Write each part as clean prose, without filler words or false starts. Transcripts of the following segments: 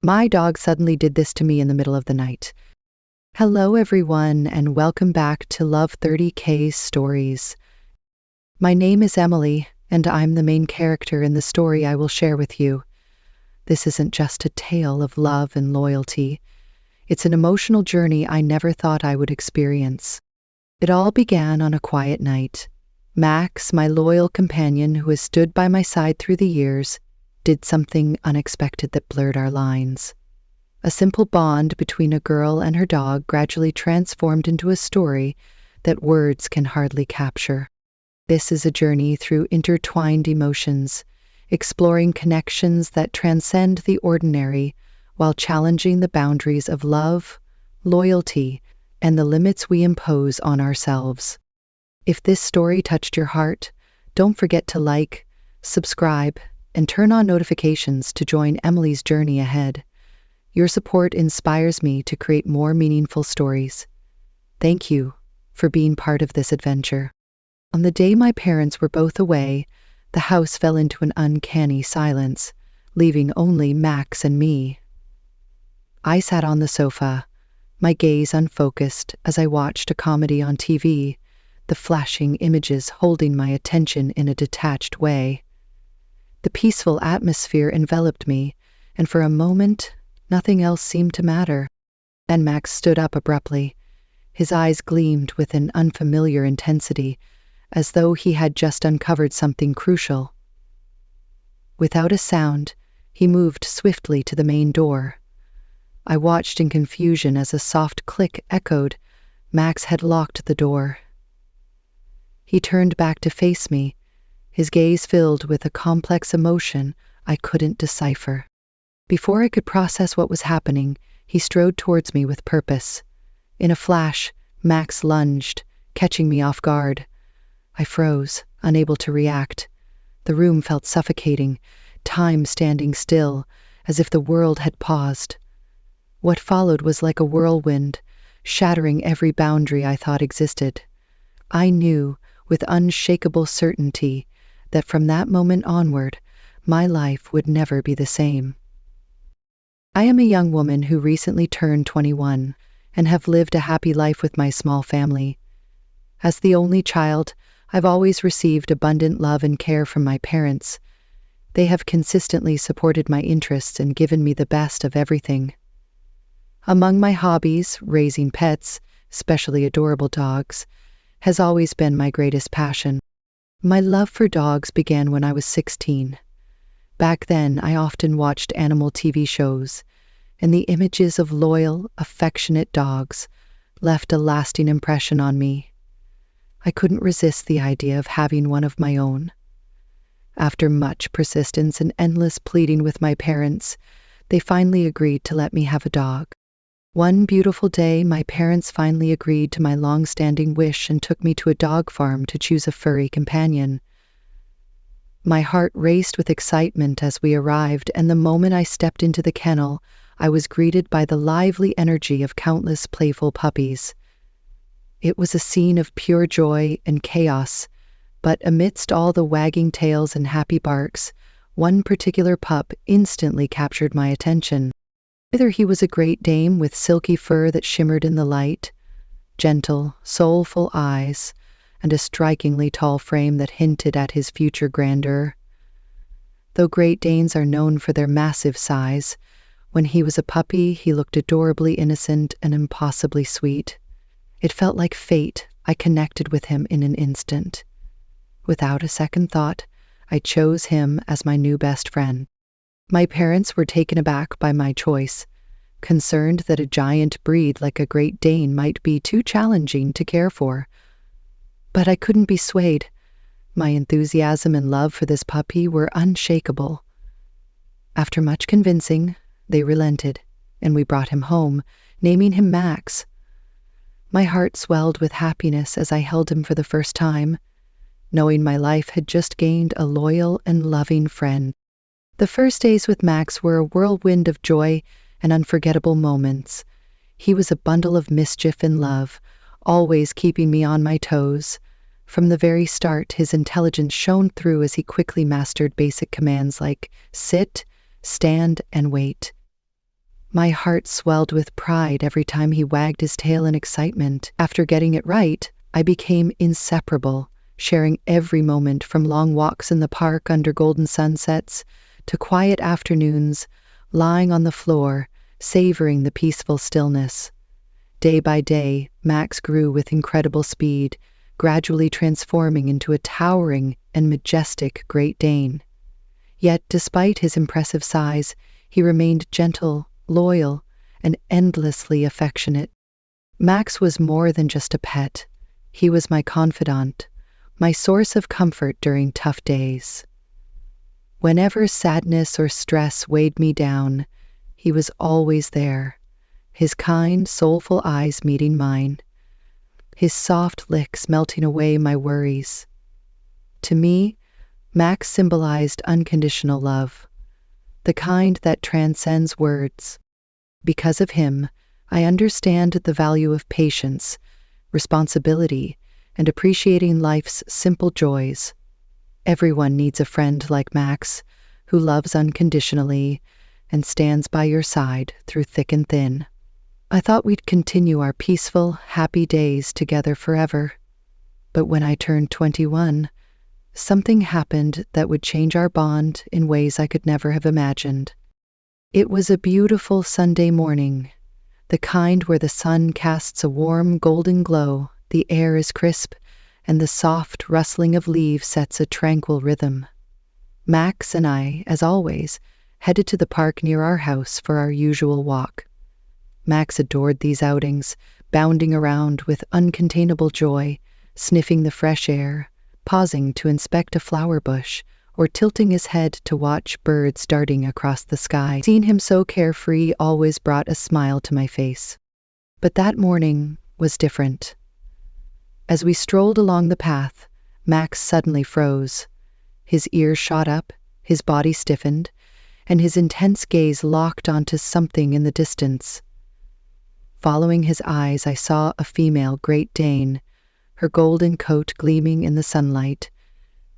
My dog suddenly did this to me in the middle of the night. Hello everyone, and welcome back to Love 30K Stories. My name is Emily, and I'm the main character in the story I will share with you. This isn't just a tale of love and loyalty. It's an emotional journey I never thought I would experience. It all began on a quiet night. Max, my loyal companion who has stood by my side through the years, did something unexpected that blurred our lines. A simple bond between a girl and her dog gradually transformed into a story that words can hardly capture. This is a journey through intertwined emotions, exploring connections that transcend the ordinary while challenging the boundaries of love, loyalty, and the limits we impose on ourselves. If this story touched your heart, don't forget to like, subscribe, and turn on notifications to join Emily's journey ahead. Your support inspires me to create more meaningful stories. Thank you for being part of this adventure. On the day my parents were both away, the house fell into an uncanny silence, leaving only Max and me. I sat on the sofa, my gaze unfocused as I watched a comedy on TV, the flashing images holding my attention in a detached way. The peaceful atmosphere enveloped me, and for a moment, nothing else seemed to matter. Then Max stood up abruptly. His eyes gleamed with an unfamiliar intensity, as though he had just uncovered something crucial. Without a sound, he moved swiftly to the main door. I watched in confusion as a soft click echoed. Max had locked the door. He turned back to face me, his gaze filled with a complex emotion I couldn't decipher. Before I could process what was happening, he strode towards me with purpose. In a flash, Max lunged, catching me off guard. I froze, unable to react. The room felt suffocating, time standing still, as if the world had paused. What followed was like a whirlwind, shattering every boundary I thought existed. I knew, with unshakable certainty, that from that moment onward, my life would never be the same. I am a young woman who recently turned 21 and have lived a happy life with my small family. As the only child, I've always received abundant love and care from my parents. They have consistently supported my interests and given me the best of everything. Among my hobbies, raising pets, especially adorable dogs, has always been my greatest passion. My love for dogs began when I was 16. Back then, I often watched animal TV shows, and the images of loyal, affectionate dogs left a lasting impression on me. I couldn't resist the idea of having one of my own. After much persistence and endless pleading with my parents, they finally agreed to let me have a dog. One beautiful day, my parents finally agreed to my long-standing wish and took me to a dog farm to choose a furry companion. My heart raced with excitement as we arrived, and the moment I stepped into the kennel, I was greeted by the lively energy of countless playful puppies. It was a scene of pure joy and chaos, but amidst all the wagging tails and happy barks, one particular pup instantly captured my attention. Whether he was a Great Dane with silky fur that shimmered in the light, gentle, soulful eyes, and a strikingly tall frame that hinted at his future grandeur. Though Great Danes are known for their massive size, when he was a puppy, he looked adorably innocent and impossibly sweet. It felt like fate. I connected with him in an instant. Without a second thought, I chose him as my new best friend. My parents were taken aback by my choice, concerned that a giant breed like a Great Dane might be too challenging to care for. But I couldn't be swayed. My enthusiasm and love for this puppy were unshakable. After much convincing, they relented, and we brought him home, naming him Max. My heart swelled with happiness as I held him for the first time, knowing my life had just gained a loyal and loving friend. The first days with Max were a whirlwind of joy and unforgettable moments. He was a bundle of mischief and love, always keeping me on my toes. From the very start, his intelligence shone through as he quickly mastered basic commands like sit, stand, and wait. My heart swelled with pride every time he wagged his tail in excitement. After getting it right, I became inseparable, sharing every moment from long walks in the park under golden sunsets to quiet afternoons, lying on the floor, savoring the peaceful stillness. Day by day, Max grew with incredible speed, gradually transforming into a towering and majestic Great Dane. Yet, despite his impressive size, he remained gentle, loyal, and endlessly affectionate. Max was more than just a pet. He was my confidant, my source of comfort during tough days. Whenever sadness or stress weighed me down, he was always there, his kind, soulful eyes meeting mine, his soft licks melting away my worries. To me, Max symbolized unconditional love, the kind that transcends words. Because of him, I understand the value of patience, responsibility, and appreciating life's simple joys. Everyone needs a friend like Max, who loves unconditionally and stands by your side through thick and thin. I thought we'd continue our peaceful, happy days together forever. But when I turned 21, something happened that would change our bond in ways I could never have imagined. It was a beautiful Sunday morning, the kind where the sun casts a warm golden glow, the air is crisp, and the soft rustling of leaves sets a tranquil rhythm. Max and I, as always, headed to the park near our house for our usual walk. Max adored these outings, bounding around with uncontainable joy, sniffing the fresh air, pausing to inspect a flower bush, or tilting his head to watch birds darting across the sky. Seeing him so carefree always brought a smile to my face. But that morning was different. As we strolled along the path, Max suddenly froze. His ears shot up, his body stiffened, and his intense gaze locked onto something in the distance. Following his eyes, I saw a female Great Dane, her golden coat gleaming in the sunlight,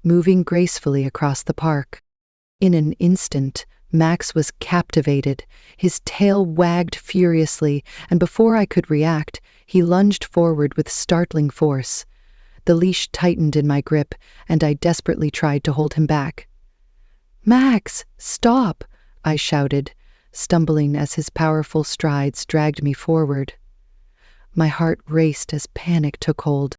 moving gracefully across the park. In an instant, Max was captivated. His tail wagged furiously, and before I could react, he lunged forward with startling force. The leash tightened in my grip, and I desperately tried to hold him back. "Max, stop!" I shouted, stumbling as his powerful strides dragged me forward. My heart raced as panic took hold.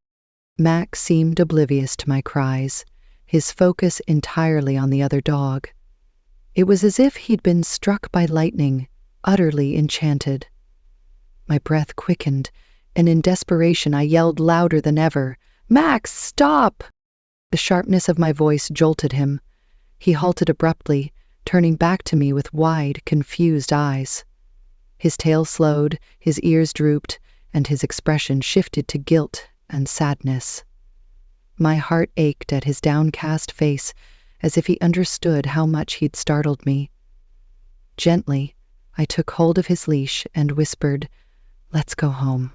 Max seemed oblivious to my cries, his focus entirely on the other dog. It was as if he'd been struck by lightning, utterly enchanted. My breath quickened, and in desperation I yelled louder than ever, "Max, stop!" The sharpness of my voice jolted him. He halted abruptly, turning back to me with wide, confused eyes. His tail slowed, his ears drooped, and his expression shifted to guilt and sadness. My heart ached at his downcast face, as if he understood how much he'd startled me. Gently, I took hold of his leash and whispered, "Let's go home."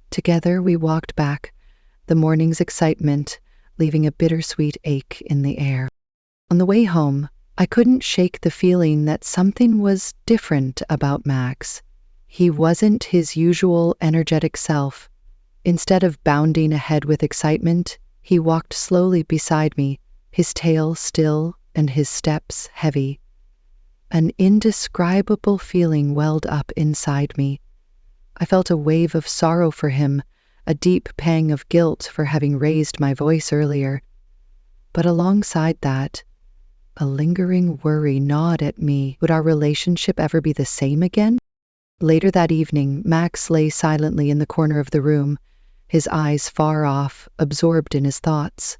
Together we walked back, the morning's excitement leaving a bittersweet ache in the air. On the way home, I couldn't shake the feeling that something was different about Max. He wasn't his usual energetic self. Instead of bounding ahead with excitement, he walked slowly beside me, his tail still and his steps heavy. An indescribable feeling welled up inside me. I felt a wave of sorrow for him, a deep pang of guilt for having raised my voice earlier. But alongside that, a lingering worry gnawed at me. Would our relationship ever be the same again? Later that evening, Max lay silently in the corner of the room, his eyes far off, absorbed in his thoughts.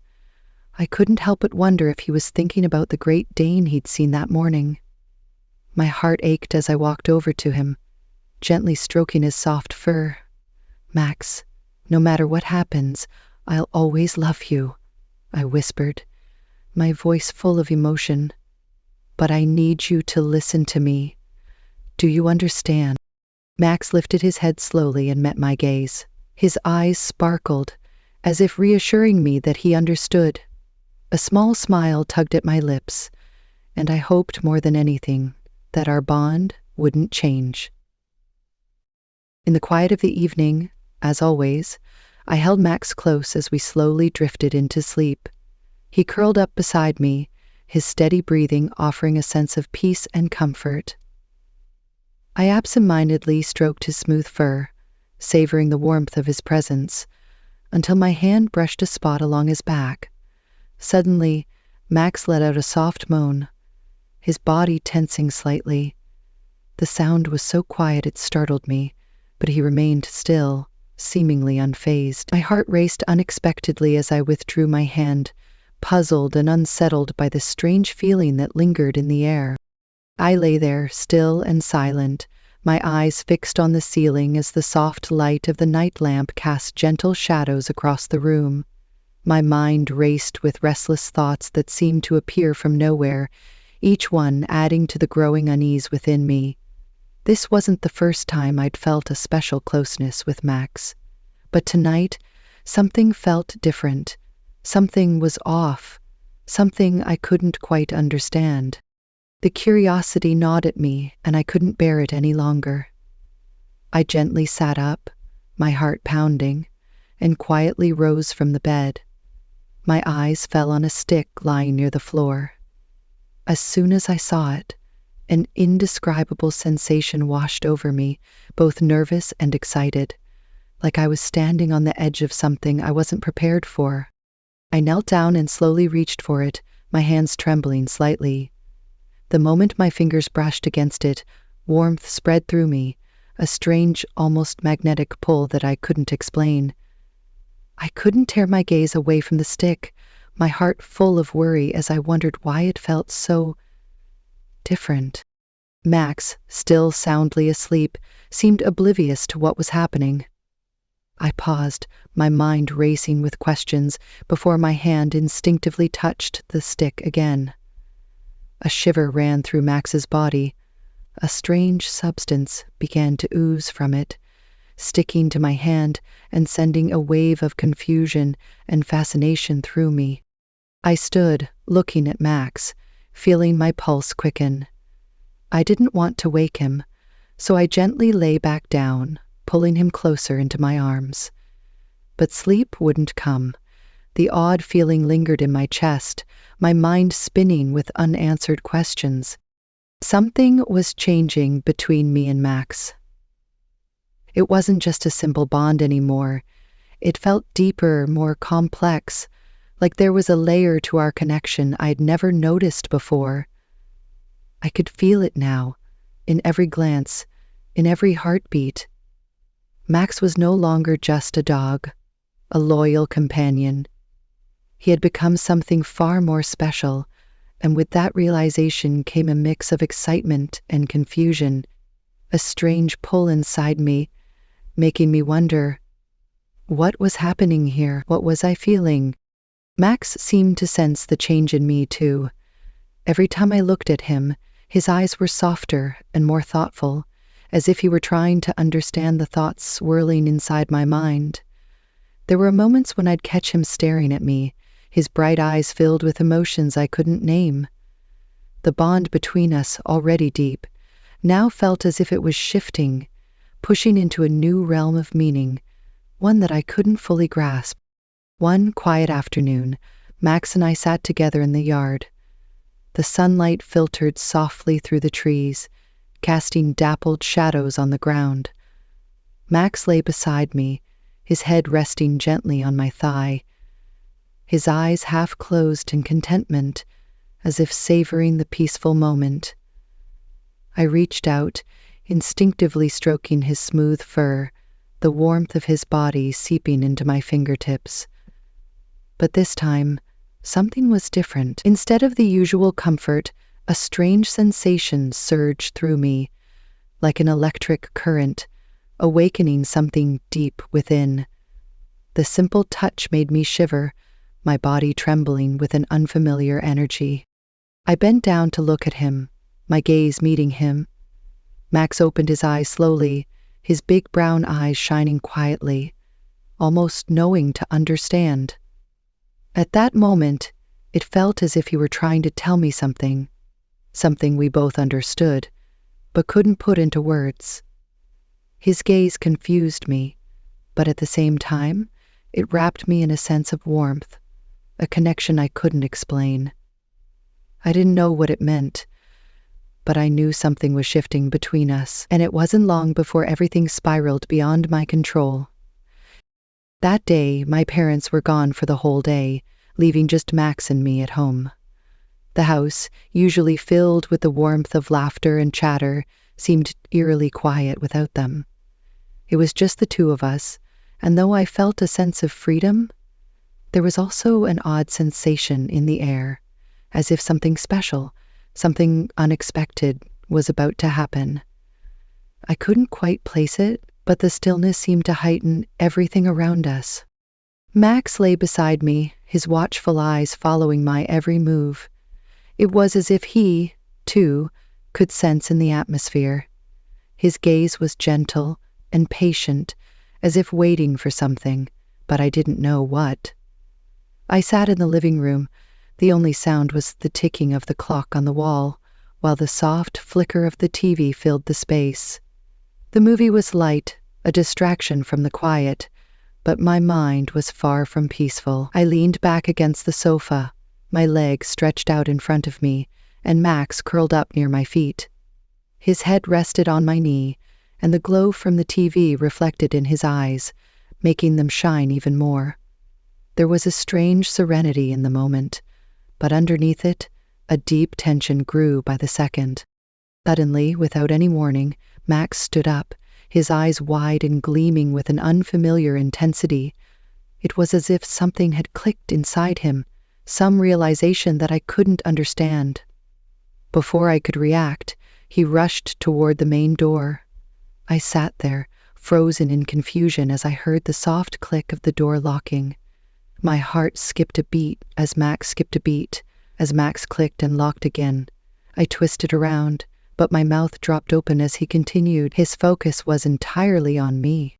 I couldn't help but wonder if he was thinking about the Great Dane he'd seen that morning. My heart ached as I walked over to him, gently stroking his soft fur. "Max, no matter what happens, I'll always love you," I whispered, my voice full of emotion. "But I need you to listen to me. Do you understand?" Max lifted his head slowly and met my gaze. His eyes sparkled, as if reassuring me that he understood. A small smile tugged at my lips, and I hoped more than anything that our bond wouldn't change. In the quiet of the evening, as always, I held Max close as we slowly drifted into sleep. He curled up beside me, his steady breathing offering a sense of peace and comfort. I absent-mindedly stroked his smooth fur, savoring the warmth of his presence, until my hand brushed a spot along his back. Suddenly, Max let out a soft moan, his body tensing slightly. The sound was so quiet it startled me, but he remained still, seemingly unfazed. My heart raced unexpectedly as I withdrew my hand, puzzled and unsettled by the strange feeling that lingered in the air. I lay there, still and silent, my eyes fixed on the ceiling as the soft light of the night lamp cast gentle shadows across the room. My mind raced with restless thoughts that seemed to appear from nowhere, each one adding to the growing unease within me. This wasn't the first time I'd felt a special closeness with Max, but tonight something felt different. Something was off, something I couldn't quite understand. The curiosity gnawed at me, and I couldn't bear it any longer. I gently sat up, my heart pounding, and quietly rose from the bed. My eyes fell on a stick lying near the floor. As soon as I saw it, an indescribable sensation washed over me, both nervous and excited, like I was standing on the edge of something I wasn't prepared for. I knelt down and slowly reached for it, my hands trembling slightly. The moment my fingers brushed against it, warmth spread through me, a strange, almost magnetic pull that I couldn't explain. I couldn't tear my gaze away from the stick, my heart full of worry as I wondered why it felt so different. Max, still soundly asleep, seemed oblivious to what was happening. I paused, my mind racing with questions, before my hand instinctively touched the stick again. A shiver ran through Max's body. A strange substance began to ooze from it, sticking to my hand and sending a wave of confusion and fascination through me. I stood, looking at Max, feeling my pulse quicken. I didn't want to wake him, so I gently lay back down, pulling him closer into my arms. But sleep wouldn't come. The odd feeling lingered in my chest, my mind spinning with unanswered questions. Something was changing between me and Max. It wasn't just a simple bond anymore. It felt deeper, more complex, like there was a layer to our connection I'd never noticed before. I could feel it now, in every glance, in every heartbeat. Max was no longer just a dog, a loyal companion. He had become something far more special, and with that realization came a mix of excitement and confusion, a strange pull inside me, making me wonder, what was happening here? What was I feeling? Max seemed to sense the change in me, too. Every time I looked at him, his eyes were softer and more thoughtful, as if he were trying to understand the thoughts swirling inside my mind. There were moments when I'd catch him staring at me, his bright eyes filled with emotions I couldn't name. The bond between us, already deep, now felt as if it was shifting, pushing into a new realm of meaning, one that I couldn't fully grasp. One quiet afternoon, Max and I sat together in the yard. The sunlight filtered softly through the trees, casting dappled shadows on the ground. Max lay beside me, his head resting gently on my thigh, his eyes half closed in contentment, as if savoring the peaceful moment. I reached out, instinctively stroking his smooth fur, the warmth of his body seeping into my fingertips. But this time, something was different. Instead of the usual comfort, a strange sensation surged through me, like an electric current, awakening something deep within. The simple touch made me shiver, my body trembling with an unfamiliar energy. I bent down to look at him, my gaze meeting him. Max opened his eyes slowly, his big brown eyes shining quietly, almost knowing to understand. At that moment, it felt as if he were trying to tell me something we both understood, but couldn't put into words. His gaze confused me, but at the same time, it wrapped me in a sense of warmth, a connection I couldn't explain. I didn't know what it meant, but I knew something was shifting between us, and it wasn't long before everything spiraled beyond my control. That day, my parents were gone for the whole day, leaving just Max and me at home. The house, usually filled with the warmth of laughter and chatter, seemed eerily quiet without them. It was just the two of us, and though I felt a sense of freedom, there was also an odd sensation in the air, as if something special, something unexpected, was about to happen. I couldn't quite place it, but the stillness seemed to heighten everything around us. Max lay beside me, his watchful eyes following my every move. It was as if he, too, could sense in the atmosphere. His gaze was gentle and patient, as if waiting for something, but I didn't know what. I sat in the living room. The only sound was the ticking of the clock on the wall, while the soft flicker of the TV filled the space. The movie was light, a distraction from the quiet, but my mind was far from peaceful. I leaned back against the sofa, my legs stretched out in front of me, and Max curled up near my feet. His head rested on my knee, and the glow from the TV reflected in his eyes, making them shine even more. There was a strange serenity in the moment, but underneath it, a deep tension grew by the second. Suddenly, without any warning, Max stood up, his eyes wide and gleaming with an unfamiliar intensity. It was as if something had clicked inside him, some realization that I couldn't understand. Before I could react, he rushed toward the main door. I sat there, frozen in confusion as I heard the soft click of the door locking. My heart skipped a beat as Max skipped a beat, as Max clicked and locked again. I twisted around, but my mouth dropped open as he continued. His focus was entirely on me.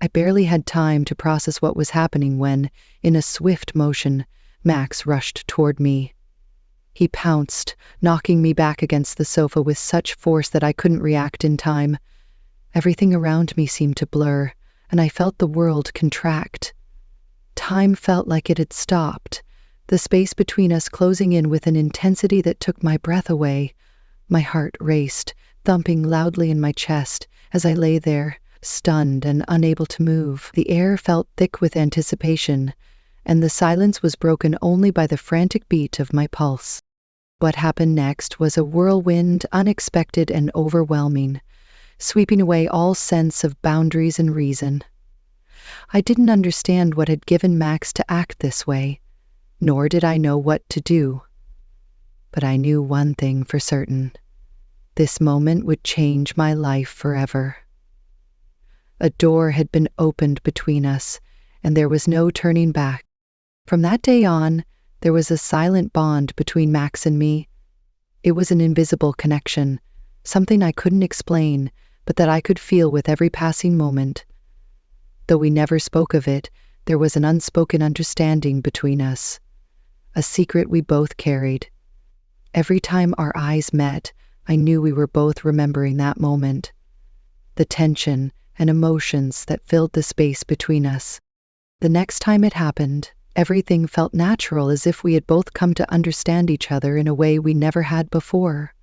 I barely had time to process what was happening when, in a swift motion, Max rushed toward me. He pounced, knocking me back against the sofa with such force that I couldn't react in time. Everything around me seemed to blur, and I felt the world contract. Time felt like it had stopped, the space between us closing in with an intensity that took my breath away. My heart raced, thumping loudly in my chest as I lay there, stunned and unable to move. The air felt thick with anticipation, and the silence was broken only by the frantic beat of my pulse. What happened next was a whirlwind, unexpected and overwhelming, sweeping away all sense of boundaries and reason. I didn't understand what had given Max to act this way, nor did I know what to do. But I knew one thing for certain. This moment would change my life forever. A door had been opened between us, and there was no turning back. From that day on, there was a silent bond between Max and me. It was an invisible connection, something I couldn't explain, but that I could feel with every passing moment. Though we never spoke of it, there was an unspoken understanding between us, a secret we both carried. Every time our eyes met, I knew we were both remembering that moment, the tension and emotions that filled the space between us. The next time it happened, everything felt natural, as if we had both come to understand each other in a way we never had before.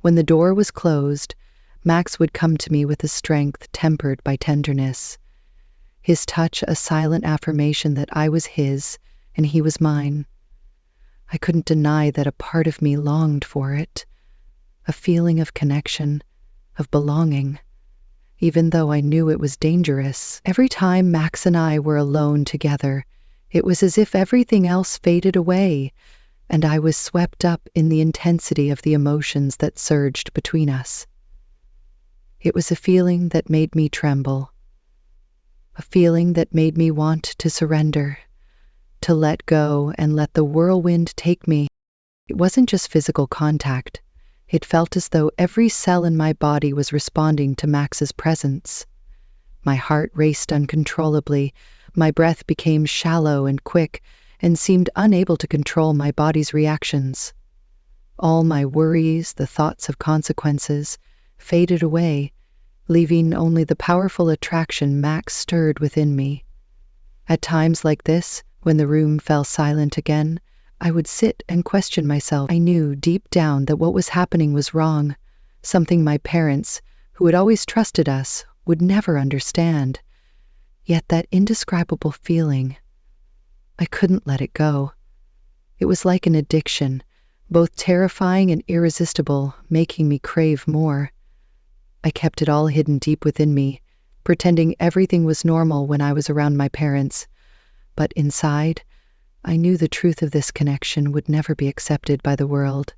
When the door was closed, Max would come to me with a strength tempered by tenderness, his touch a silent affirmation that I was his and he was mine. I couldn't deny that a part of me longed for it, a feeling of connection, of belonging, even though I knew it was dangerous. Every time Max and I were alone together, it was as if everything else faded away, and I was swept up in the intensity of the emotions that surged between us. It was a feeling that made me tremble, a feeling that made me want to surrender, to let go and let the whirlwind take me. It wasn't just physical contact. It felt as though every cell in my body was responding to Max's presence. My heart raced uncontrollably, my breath became shallow and quick, and seemed unable to control my body's reactions. All my worries, the thoughts of consequences, faded away, leaving only the powerful attraction Max stirred within me. At times like this, when the room fell silent again, I would sit and question myself. I knew deep down that what was happening was wrong, something my parents, who had always trusted us, would never understand. Yet that indescribable feeling, I couldn't let it go. It was like an addiction, both terrifying and irresistible, making me crave more. I kept it all hidden deep within me, pretending everything was normal when I was around my parents. But inside, I knew the truth of this connection would never be accepted by the world.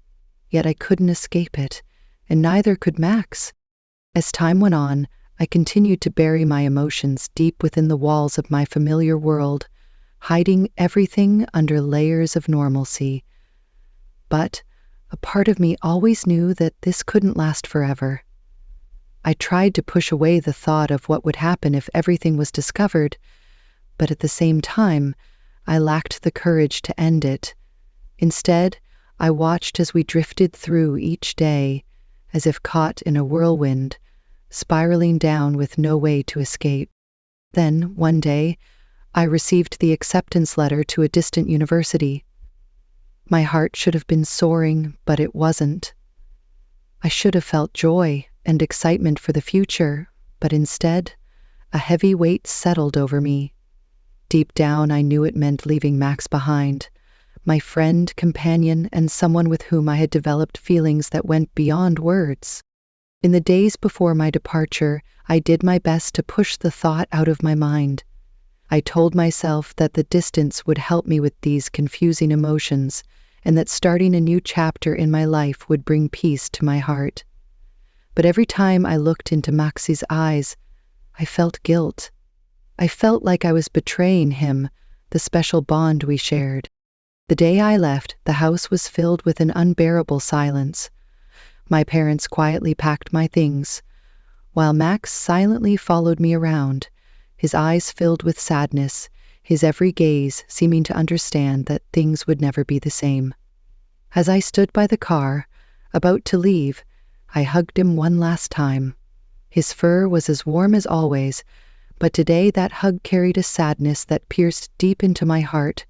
Yet I couldn't escape it, and neither could Max. As time went on, I continued to bury my emotions deep within the walls of my familiar world, hiding everything under layers of normalcy. But a part of me always knew that this couldn't last forever. I tried to push away the thought of what would happen if everything was discovered, but at the same time, I lacked the courage to end it. Instead, I watched as we drifted through each day, as if caught in a whirlwind, spiraling down with no way to escape. Then, one day, I received the acceptance letter to a distant university. My heart should have been soaring, but it wasn't. I should have felt joy and excitement for the future, but instead, a heavy weight settled over me. Deep down, I knew it meant leaving Max behind, my friend, companion, and someone with whom I had developed feelings that went beyond words. In the days before my departure, I did my best to push the thought out of my mind. I told myself that the distance would help me with these confusing emotions, and that starting a new chapter in my life would bring peace to my heart. But every time I looked into Max's eyes, I felt guilt. I felt like I was betraying him, the special bond we shared. The day I left, the house was filled with an unbearable silence. My parents quietly packed my things, while Max silently followed me around, his eyes filled with sadness, his every gaze seeming to understand that things would never be the same. As I stood by the car, about to leave, I hugged him one last time. His fur was as warm as always, but today that hug carried a sadness that pierced deep into my heart,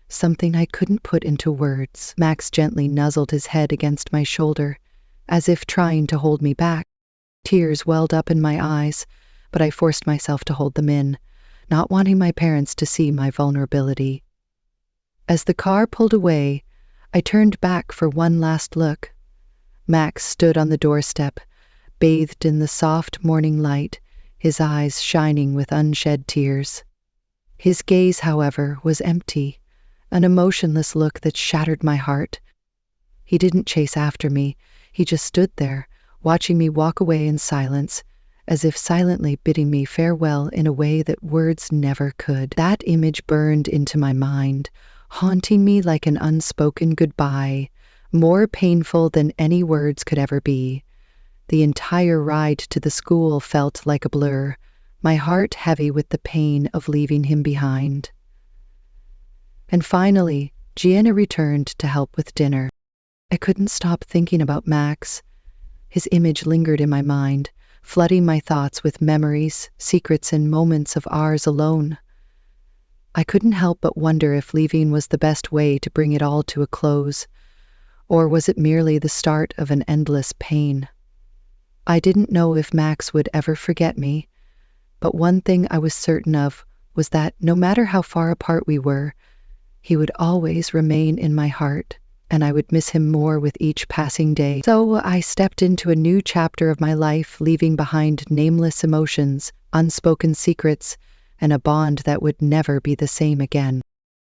something I couldn't put into words. Max gently nuzzled his head against my shoulder, as if trying to hold me back. Tears welled up in my eyes, but I forced myself to hold them in, not wanting my parents to see my vulnerability. As the car pulled away, I turned back for one last look. Max stood on the doorstep, bathed in the soft morning light, his eyes shining with unshed tears. His gaze, however, was empty, an emotionless look that shattered my heart. He didn't chase after me, he just stood there, watching me walk away in silence, as if silently bidding me farewell in a way that words never could. That image burned into my mind, haunting me like an unspoken goodbye, more painful than any words could ever be. The entire ride to the school felt like a blur, my heart heavy with the pain of leaving him behind. And finally, Gianna returned to help with dinner. I couldn't stop thinking about Max. His image lingered in my mind, flooding my thoughts with memories, secrets, and moments of ours alone. I couldn't help but wonder if leaving was the best way to bring it all to a close, or was it merely the start of an endless pain? I didn't know if Max would ever forget me, but one thing I was certain of was that no matter how far apart we were, he would always remain in my heart, and I would miss him more with each passing day. So I stepped into a new chapter of my life, leaving behind nameless emotions, unspoken secrets, and a bond that would never be the same again.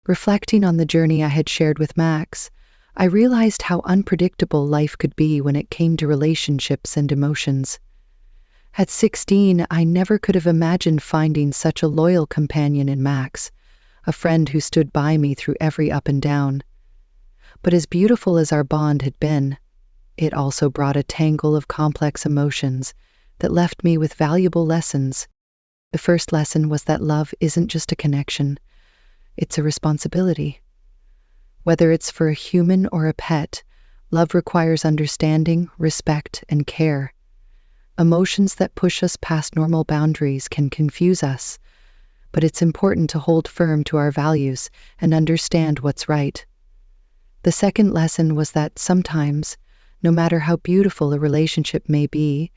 Reflecting on the journey I had shared with Max, I realized how unpredictable life could be when it came to relationships and emotions. At 16, I never could have imagined finding such a loyal companion in Max, a friend who stood by me through every up and down. But as beautiful as our bond had been, it also brought a tangle of complex emotions that left me with valuable lessons. The first lesson was that love isn't just a connection, it's a responsibility. Whether it's for a human or a pet, love requires understanding, respect, and care. Emotions that push us past normal boundaries can confuse us, but it's important to hold firm to our values and understand what's right. The second lesson was that sometimes, no matter how beautiful a relationship may be,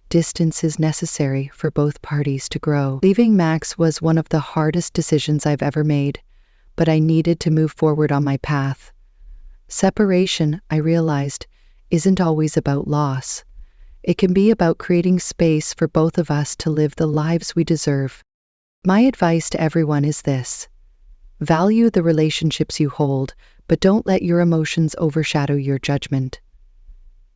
distance is necessary for both parties to grow. Leaving Max was one of the hardest decisions I've ever made, but I needed to move forward on my path. Separation, I realized, isn't always about loss. It can be about creating space for both of us to live the lives we deserve. My advice to everyone is this: value the relationships you hold, but don't let your emotions overshadow your judgment.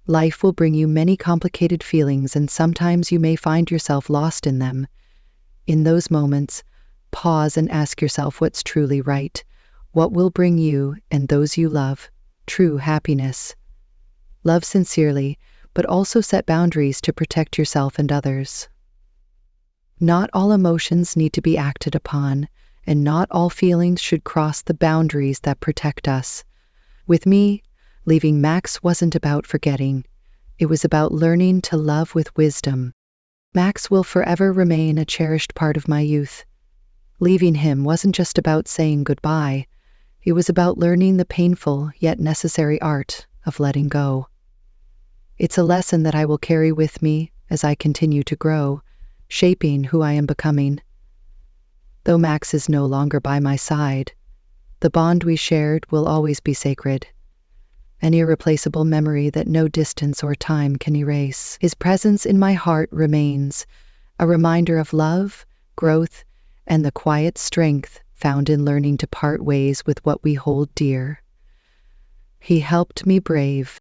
Life will bring you many complicated feelings, and sometimes you may find yourself lost in them. In those moments, pause and ask yourself what's truly right, what will bring you and those you love true happiness. Love sincerely, but also set boundaries to protect yourself and others. Not all emotions need to be acted upon, and not all feelings should cross the boundaries that protect us. With me, leaving Max wasn't about forgetting. It was about learning to love with wisdom. Max will forever remain a cherished part of my youth. Leaving him wasn't just about saying goodbye. It was about learning the painful yet necessary art of letting go. It's a lesson that I will carry with me as I continue to grow, shaping who I am becoming. Though Max is no longer by my side, the bond we shared will always be sacred, an irreplaceable memory that no distance or time can erase. His presence in my heart remains, a reminder of love, growth, and the quiet strength found in learning to part ways with what we hold dear. He helped me brave